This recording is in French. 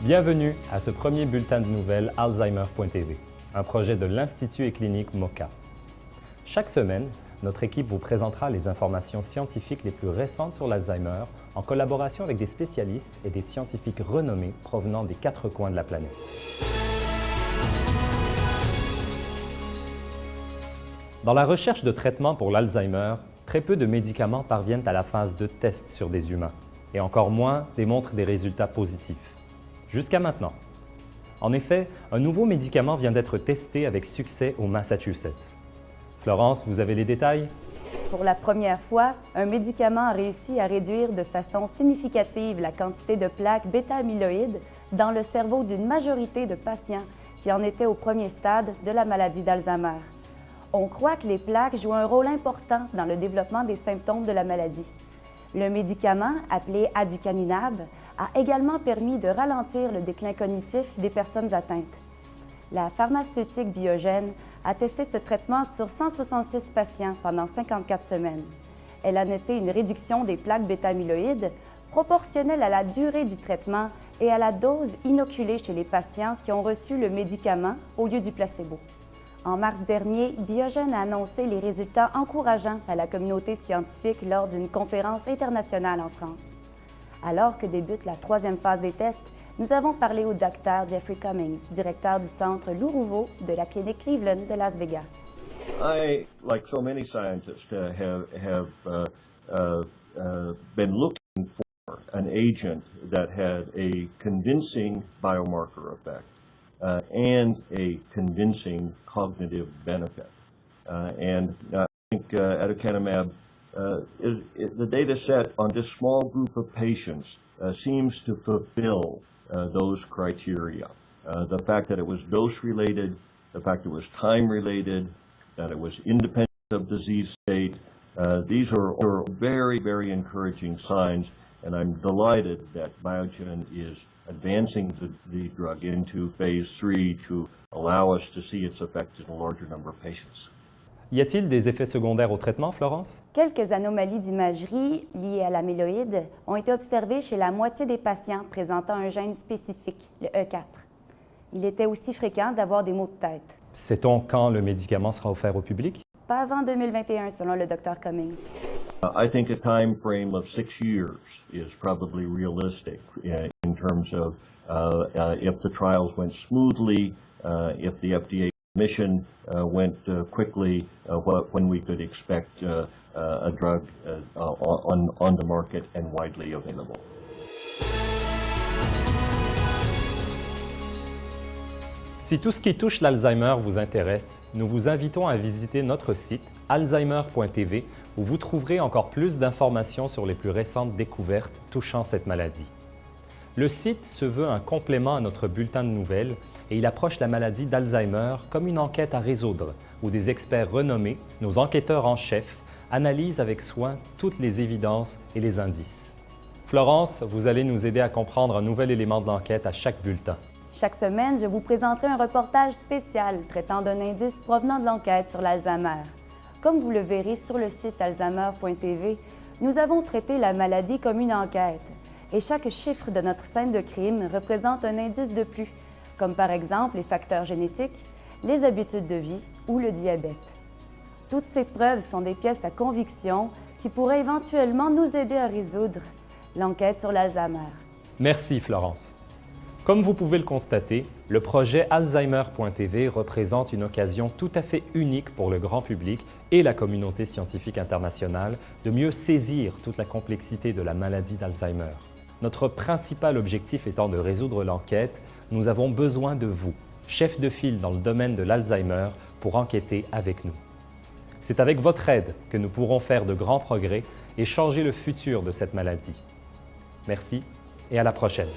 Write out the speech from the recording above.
Bienvenue à ce premier bulletin de nouvelles Alzheimer.tv, un projet de l'Institut et clinique MOCA. Chaque semaine, notre équipe vous présentera les informations scientifiques les plus récentes sur l'Alzheimer en collaboration avec des spécialistes et des scientifiques renommés provenant des 4 coins de la planète. Dans la recherche de traitements pour l'Alzheimer, très peu de médicaments parviennent à la phase de test sur des humains, et encore moins démontrent des résultats positifs. Jusqu'à maintenant. En effet, un nouveau médicament vient d'être testé avec succès au Massachusetts. Florence, vous avez les détails? Pour la première fois, un médicament a réussi à réduire de façon significative la quantité de plaques bêta-amyloïdes dans le cerveau d'une majorité de patients qui en étaient au premier stade de la maladie d'Alzheimer. On croit que les plaques jouent un rôle important dans le développement des symptômes de la maladie. Le médicament, appelé aducanumab, a également permis de ralentir le déclin cognitif des personnes atteintes. La pharmaceutique Biogen a testé ce traitement sur 166 patients pendant 54 semaines. Elle a noté une réduction des plaques bêta-amyloïdes proportionnelle à la durée du traitement et à la dose inoculée chez les patients qui ont reçu le médicament au lieu du placebo. En mars dernier, Biogen a annoncé les résultats encourageants à la communauté scientifique lors d'une conférence internationale en France. Alors que débute la 3e phase des tests, nous avons parlé au Dr Jeffrey Cummings, directeur du centre Lou Rouveau de la clinique Cleveland de Las Vegas. I, like so many scientists, have been looking for an agent that had a convincing biomarker effect and a convincing cognitive benefit. I think aducanumab, the data set on this small group of patients seems to fulfill those criteria. The fact that it was dose-related, the fact it was time-related, that it was independent of disease state, these are very, very encouraging signs, and I'm delighted that Biogen is advancing the drug into phase 3 to allow us to see its effect in a larger number of patients. Y a-t-il des effets secondaires au traitement, Florence? Quelques anomalies d'imagerie liées à l'amyloïde ont été observées chez la moitié des patients présentant un gène spécifique, le E4. Il était aussi fréquent d'avoir des maux de tête. Sait-on quand le médicament sera offert au public? Pas avant 2021, selon le Dr Cummings. I think a time frame of 6 years is probably realistic in terms of if the trials went smoothly, if the FDA submission went quickly, when we could expect a drug on the market and widely available. Si tout ce qui touche l'Alzheimer vous intéresse, nous vous invitons à visiter notre site alzheimer.tv où vous trouverez encore plus d'informations sur les plus récentes découvertes touchant cette maladie. Le site se veut un complément à notre bulletin de nouvelles et il approche la maladie d'Alzheimer comme une enquête à résoudre où des experts renommés, nos enquêteurs en chef, analysent avec soin toutes les évidences et les indices. Florence, vous allez nous aider à comprendre un nouvel élément de l'enquête à chaque bulletin. Chaque semaine, je vous présenterai un reportage spécial traitant d'un indice provenant de l'enquête sur l'Alzheimer. Comme vous le verrez sur le site alzheimer.tv, nous avons traité la maladie comme une enquête et chaque chiffre de notre scène de crime représente un indice de plus, comme par exemple les facteurs génétiques, les habitudes de vie ou le diabète. Toutes ces preuves sont des pièces à conviction qui pourraient éventuellement nous aider à résoudre l'enquête sur l'Alzheimer. Merci Florence. Comme vous pouvez le constater, le projet Alzheimer.tv représente une occasion tout à fait unique pour le grand public et la communauté scientifique internationale de mieux saisir toute la complexité de la maladie d'Alzheimer. Notre principal objectif étant de résoudre l'enquête, nous avons besoin de vous, chefs de file dans le domaine de l'Alzheimer, pour enquêter avec nous. C'est avec votre aide que nous pourrons faire de grands progrès et changer le futur de cette maladie. Merci et à la prochaine.